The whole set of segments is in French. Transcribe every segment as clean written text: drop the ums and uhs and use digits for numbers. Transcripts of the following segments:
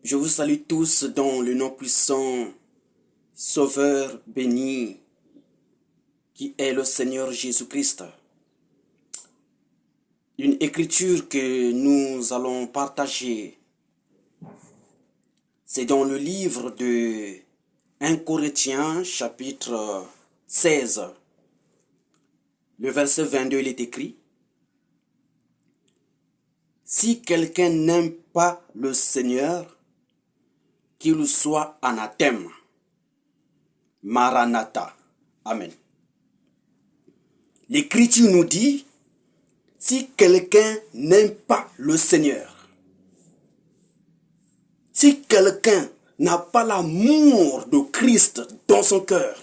Je vous salue tous dans le nom puissant, Sauveur béni, qui est le Seigneur Jésus-Christ. Une écriture que nous allons partager, c'est dans le livre de 1 Corinthiens, chapitre 16. Le verset 22, il est écrit: si quelqu'un n'aime pas le Seigneur, qu'il soit anathème. Maranatha. Amen. L'Écriture nous dit, si quelqu'un n'aime pas le Seigneur, si quelqu'un n'a pas l'amour de Christ dans son cœur,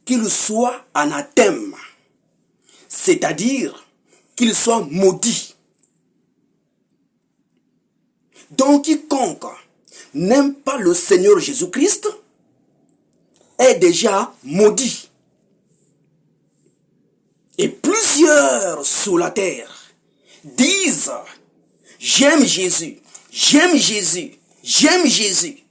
qu'il soit anathème, c'est-à-dire qu'il soit maudit. Donc quiconque n'aime pas le Seigneur Jésus-Christ est déjà maudit. Et plusieurs sur la terre disent: j'aime Jésus, j'aime Jésus, j'aime Jésus.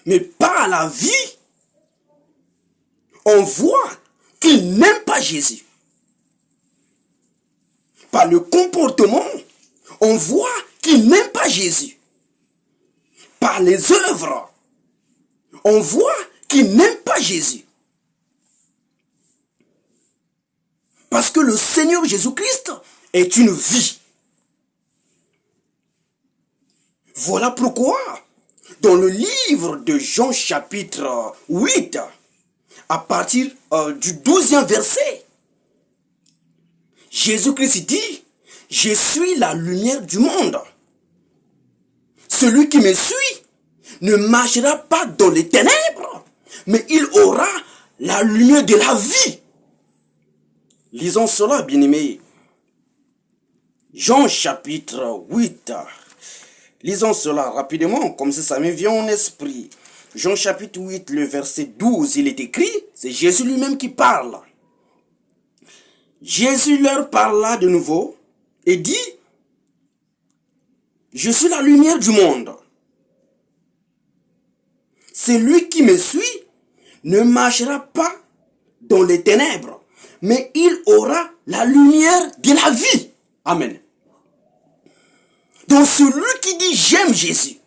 Mais par la vie, on voit qu'ils n'aiment pas Jésus. Par le comportement, on voit qu'ils n'aiment pas Jésus. Par les œuvres, on voit qu'ils n'aiment pas Jésus. Parce que le Seigneur Jésus-Christ est une vie. Voilà pourquoi, dans le livre de Jean chapitre 8, à partir du 12e verset, Jésus-Christ dit: je suis la lumière du monde. Celui qui me suit ne marchera pas dans les ténèbres, mais il aura la lumière de la vie. Lisons cela, bien-aimés. Jean chapitre 8. Lisons cela rapidement, comme ça me vient en esprit. Jean chapitre 8, le verset 12, il est écrit, c'est Jésus lui-même qui parle. Jésus leur parla de nouveau et dit: je suis la lumière du monde. Celui qui me suit ne marchera pas dans les ténèbres, mais il aura la lumière de la vie. Amen. Donc celui qui dit j'aime Jésus,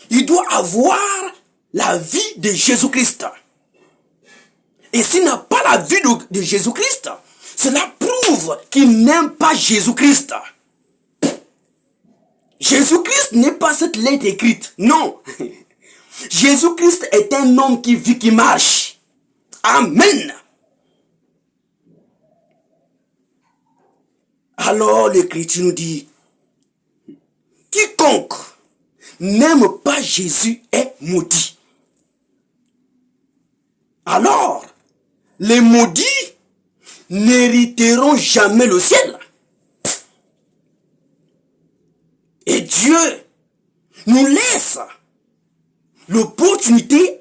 il doit avoir la vie de Jésus-Christ. Et s'il n'a pas la vie de Jésus-Christ, cela prouve qu'il n'aime pas Jésus-Christ. Jésus-Christ n'est pas cette lettre écrite, non. Jésus-Christ est un homme qui vit, qui marche. Amen. Alors l'Écriture nous dit, quiconque n'aime pas Jésus est maudit. Alors, les maudits n'hériteront jamais le ciel. Et Dieu nous laisse l'opportunité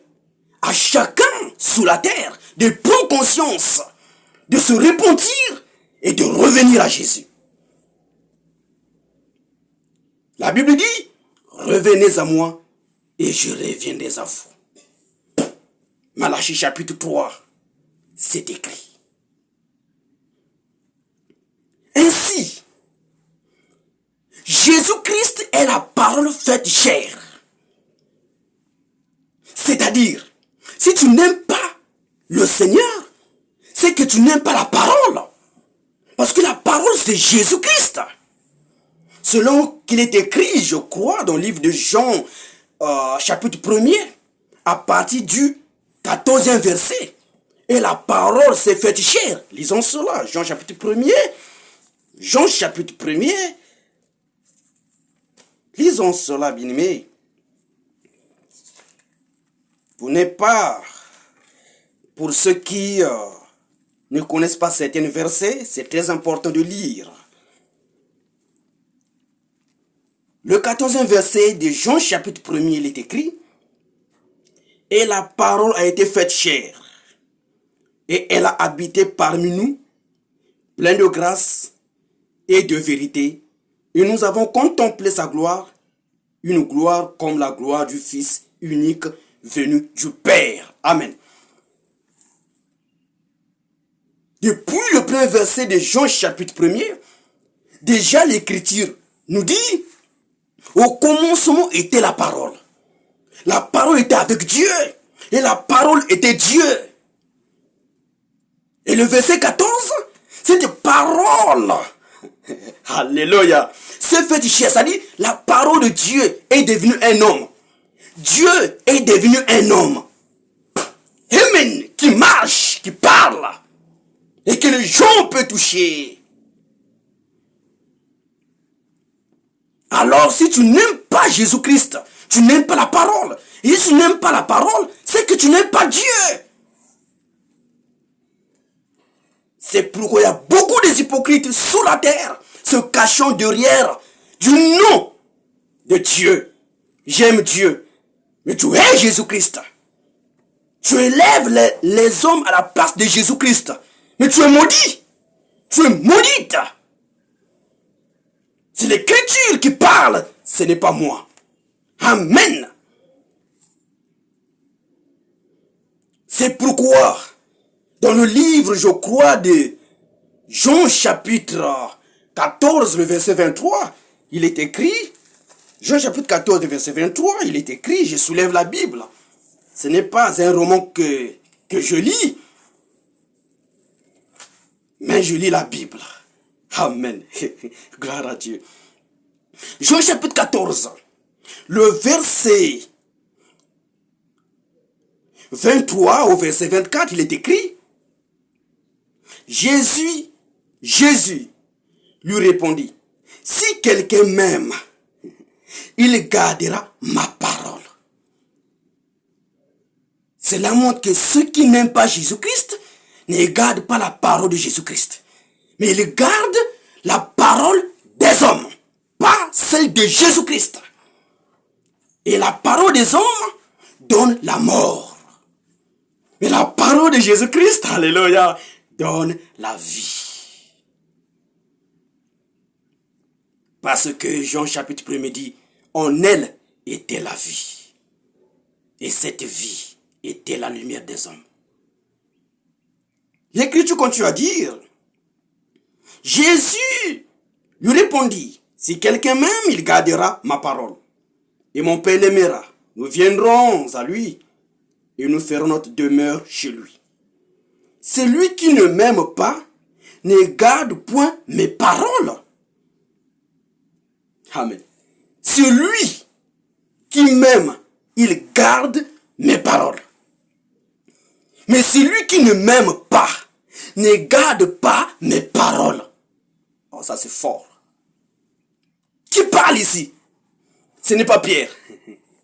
à chacun sous la terre de prendre conscience, de se repentir et de revenir à Jésus. La Bible dit, revenez à moi et je reviendrai à vous. Malachie chapitre 3, c'est écrit. Ainsi, Jésus-Christ est la parole faite chair. C'est-à-dire, si tu n'aimes pas le Seigneur, c'est que tu n'aimes pas la parole. Parce que la parole, c'est Jésus-Christ. Selon qu'il est écrit, je crois, dans le livre de Jean, chapitre 1er, à partir du 14e verset. Et la parole s'est faite chair. Lisons cela, Jean chapitre 1er. Jean chapitre 1er. Lisons cela, bien-aimés. Vous n'êtes pas, pour ceux qui ne connaissent pas certains versets, c'est très important de lire. Le 14e verset de Jean chapitre 1er, il est écrit: et la parole a été faite chair, et elle a habité parmi nous, pleine de grâce et de vérité, et nous avons contemplé sa gloire, une gloire comme la gloire du Fils unique venu du Père. Amen. Depuis le premier verset de Jean chapitre 1er, déjà l'Écriture nous dit, au commencement était la parole. La parole était avec Dieu, et la parole était Dieu. Et le verset 14, cette parole, alléluia, ce fait chair, ça dit, la parole de Dieu est devenue un homme. Dieu est devenu un homme. Amen, qui marche, qui parle, et que les gens peuvent toucher. Alors, si tu n'aimes pas Jésus-Christ, tu n'aimes pas la parole. Et si tu n'aimes pas la parole, c'est que tu n'aimes pas Dieu. C'est pourquoi il y a beaucoup d'hypocrites sur la terre, se cachant derrière du nom de Dieu. J'aime Dieu, mais tu es Jésus-Christ. Tu élèves les hommes à la place de Jésus-Christ, mais tu es maudit. Tu es maudite. C'est l'Écriture qui parle, ce n'est pas moi. Amen. C'est pourquoi, dans le livre, je crois, de Jean chapitre 14, le verset 23, il est écrit, Jean chapitre 14, le verset 23, il est écrit, je soulève la Bible. Ce n'est pas un roman que je lis, mais je lis la Bible. Amen. Gloire à Dieu. Jean chapitre 14, le verset 23 au verset 24, il est écrit, Jésus lui répondit, si quelqu'un m'aime, il gardera ma parole. Cela montre que ceux qui n'aiment pas Jésus-Christ ne gardent pas la parole de Jésus-Christ, mais ils gardent la parole des hommes, pas celle de Jésus-Christ. Et la parole des hommes donne la mort. Mais la parole de Jésus-Christ, alléluia, donne la vie. Parce que Jean chapitre 1 dit, en elle était la vie. Et cette vie était la lumière des hommes. L'Écriture continue à dire, Jésus lui répondit, si quelqu'un m'aime, il gardera ma parole. Et mon Père l'aimera. Nous viendrons à lui et nous ferons notre demeure chez lui. Celui qui ne m'aime pas ne garde point mes paroles. Amen. Celui qui m'aime, il garde mes paroles. Mais celui qui ne m'aime pas ne garde pas mes paroles. Oh, ça c'est fort. Qui parle ici? Ce n'est pas Pierre.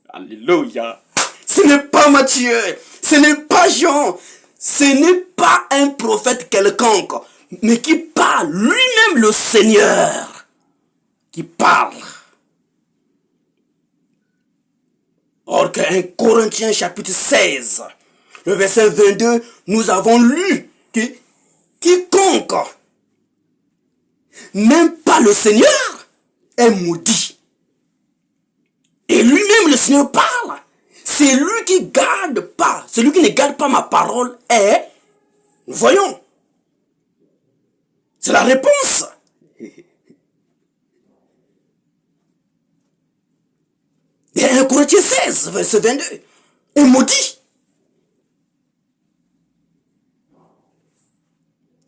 Alléluia. Ce n'est pas Matthieu. Ce n'est pas Jean. Ce n'est pas un prophète quelconque. Mais qui parle lui-même le Seigneur. Qui parle. Or que 1 Corinthiens chapitre 16, le verset 22, nous avons lu que quiconque n'aime pas le Seigneur est maudit. Et lui-même le Seigneur parle. C'est lui qui garde pas. Celui qui ne garde pas ma parole est, voyons, c'est la réponse. Et 1 Corinthiens 16, verset 22, est maudit.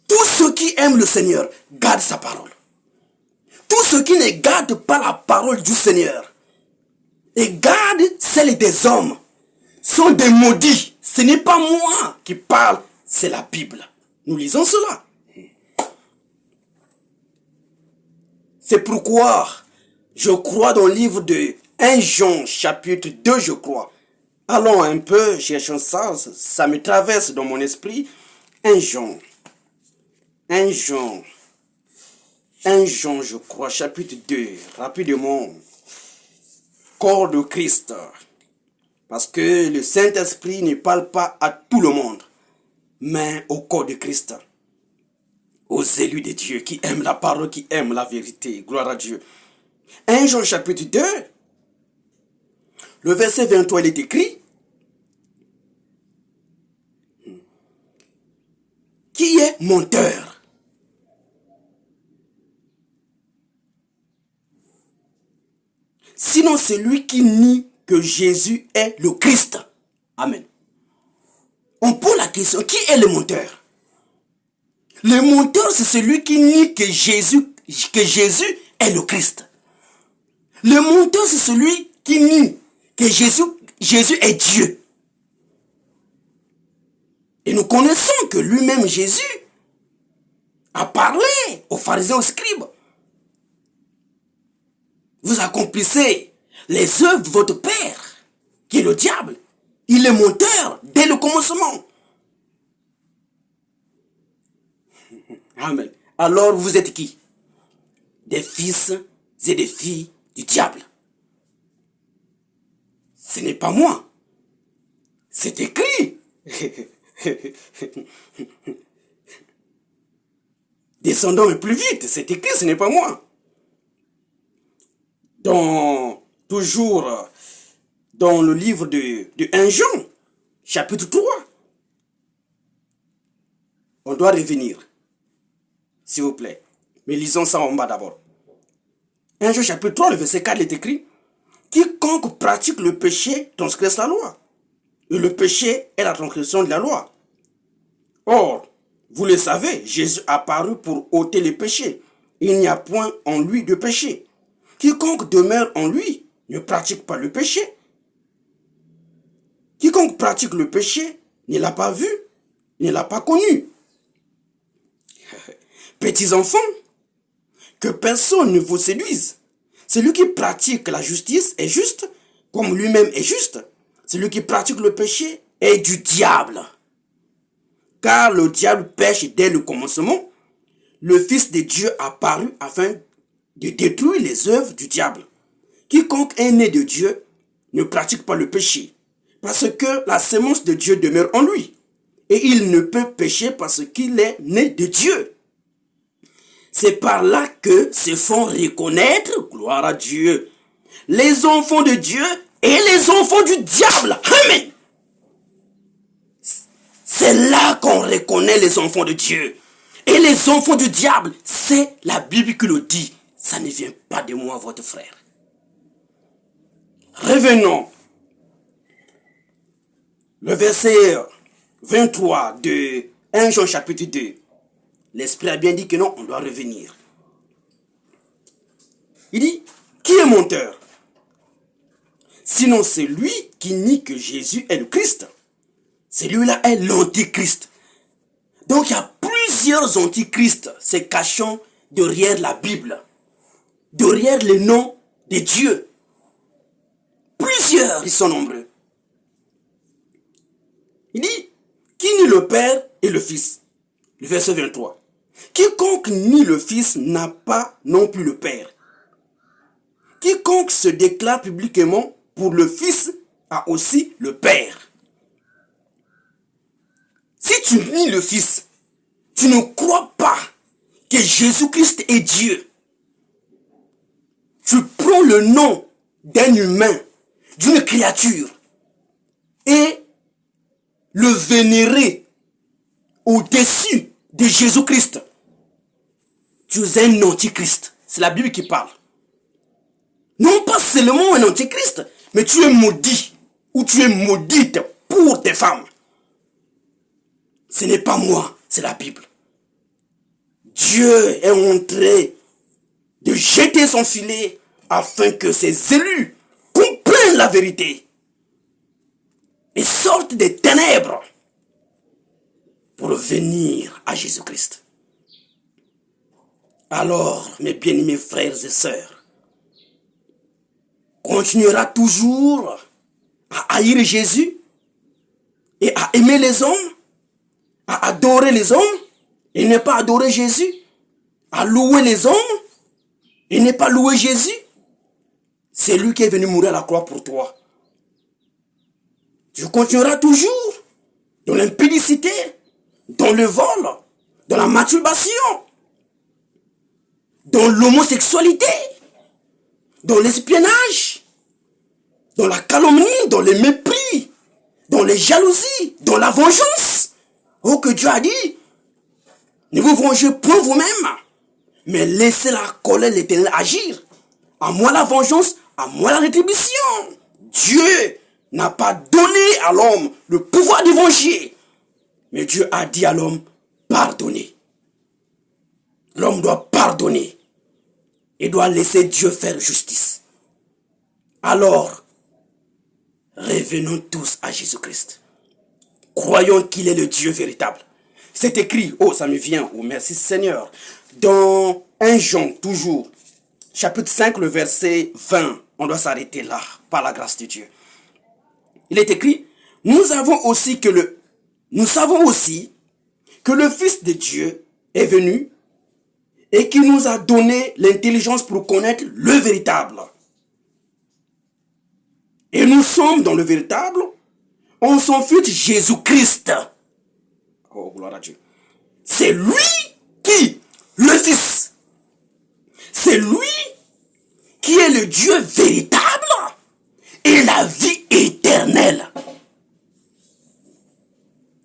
Tous ceux qui aiment le Seigneur gardent sa parole. Tous ceux qui ne gardent pas la parole du Seigneur et gardent celle des hommes sont des maudits. Ce n'est pas moi qui parle, c'est la Bible. Nous lisons cela. C'est pourquoi je crois dans le livre de 1 Jean chapitre 2, je crois. Allons un peu, cherchons ça, ça me traverse dans mon esprit. 1 Jean, je crois, chapitre 2, rapidement. Corps de Christ. Parce que le Saint-Esprit ne parle pas à tout le monde, mais au corps de Christ. aux élus de Dieu qui aiment la parole, qui aiment la vérité. Gloire à Dieu. 1 Jean chapitre 2, le verset 23, il est écrit: qui est menteur? Sinon celui qui nie que Jésus est le Christ. Amen. On pose la question, qui est le menteur? Le menteur, c'est celui qui nie que Jésus est le Christ. Le menteur, c'est celui qui nie que Jésus est Dieu. Et nous connaissons que lui-même, Jésus, a parlé aux pharisiens, aux scribes. Vous accomplissez les œuvres de votre Père, qui est le diable. Il est menteur dès le commencement. Amen. Alors vous êtes qui? Des fils et des filles du diable. Ce n'est pas moi. C'est écrit. Descendons plus vite. C'est écrit, ce n'est pas moi. Toujours dans le livre de 1 Jean, chapitre 3. On doit revenir. S'il vous plaît. Mais lisons ça en bas d'abord. 1 Jean chapitre 3, le verset 4 est écrit: quiconque pratique le péché transgresse la loi. Et le péché est la transgression de la loi. Or, vous le savez, Jésus a apparu pour ôter les péchés. Il n'y a point en lui de péché. Quiconque demeure en lui ne pratique pas le péché. Quiconque pratique le péché ne l'a pas vu, ne l'a pas connu. Petits enfants, que personne ne vous séduise. Celui qui pratique la justice est juste, comme lui-même est juste. Celui qui pratique le péché est du diable. Car le diable pêche dès le commencement. Le Fils de Dieu apparut afin de détruire les œuvres du diable. Quiconque est né de Dieu ne pratique pas le péché, parce que la sémence de Dieu demeure en lui. Et il ne peut pécher parce qu'il est né de Dieu. C'est par là que se font reconnaître, gloire à Dieu, les enfants de Dieu et les enfants du diable. Amen. C'est là qu'on reconnaît les enfants de Dieu. Et les enfants du diable, c'est la Bible qui le dit. Ça ne vient pas de moi, votre frère. Revenons. Le verset 23 de 1 Jean chapitre 2. L'Esprit a bien dit que non, on doit revenir. Il dit, qui est menteur? Sinon c'est lui qui nie que Jésus est le Christ. Celui-là est l'antichrist. Donc il y a plusieurs antichrists se cachant derrière la Bible, derrière le nom de Dieu. Plusieurs, ils sont nombreux. Il dit, qui nie le Père et le Fils? Le verset 23. Quiconque nie le Fils n'a pas non plus le Père. Quiconque se déclare publiquement pour le Fils a aussi le Père. Si tu nies le Fils, tu ne crois pas que Jésus-Christ est Dieu. Tu prends le nom d'un humain, d'une créature, et le vénérer au-dessus de Jésus-Christ. Tu es un antichrist. C'est la Bible qui parle. Non pas seulement un antichrist, mais tu es maudit ou tu es maudite pour tes femmes. Ce n'est pas moi, c'est la Bible. Dieu est en train de jeter son filet afin que ses élus comprennent la vérité et sortent des ténèbres pour venir à Jésus-Christ. Alors, mes bien-aimés frères et sœurs, continuera toujours à haïr Jésus et à aimer les hommes, à adorer les hommes et ne pas adorer Jésus, à louer les hommes et ne pas louer Jésus. C'est lui qui est venu mourir à la croix pour toi. Tu continueras toujours dans l'impudicité, dans le vol, dans la masturbation, dans l'homosexualité, dans l'espionnage, dans la calomnie, dans le mépris, dans les jalousies, dans la vengeance. Oh, que Dieu a dit, ne vous vengez point vous-même, mais laissez la colère de l'Éternel agir. À moi la vengeance, à moi la rétribution. Dieu n'a pas donné à l'homme le pouvoir de venger, mais Dieu a dit à l'homme, pardonnez. L'homme doit pardonner et doit laisser Dieu faire justice. Alors, revenons tous à Jésus-Christ. Croyons qu'il est le Dieu véritable. C'est écrit, oh ça me vient, oh merci Seigneur, dans 1 Jean toujours, chapitre 5, le verset 20, on doit s'arrêter là, par la grâce de Dieu. Il est écrit, nous savons aussi que le Fils de Dieu est venu et qui nous a donné l'intelligence pour connaître le véritable. Et nous sommes dans le véritable, en son Fils Jésus-Christ. Oh, gloire à Dieu. C'est lui qui, le Fils, c'est lui qui est le Dieu véritable et la vie éternelle.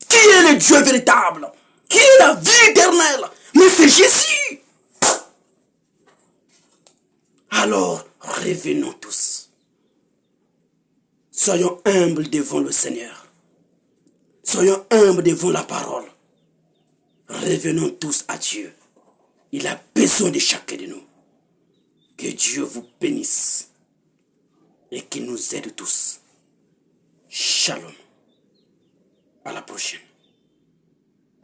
Qui est le Dieu véritable? Qui est la vie éternelle? Mais c'est Jésus. Alors, revenons tous. Soyons humbles devant le Seigneur. Soyons humbles devant la parole. Revenons tous à Dieu. Il a besoin de chacun de nous. Que Dieu vous bénisse et qu'il nous aide tous. Shalom. À la prochaine.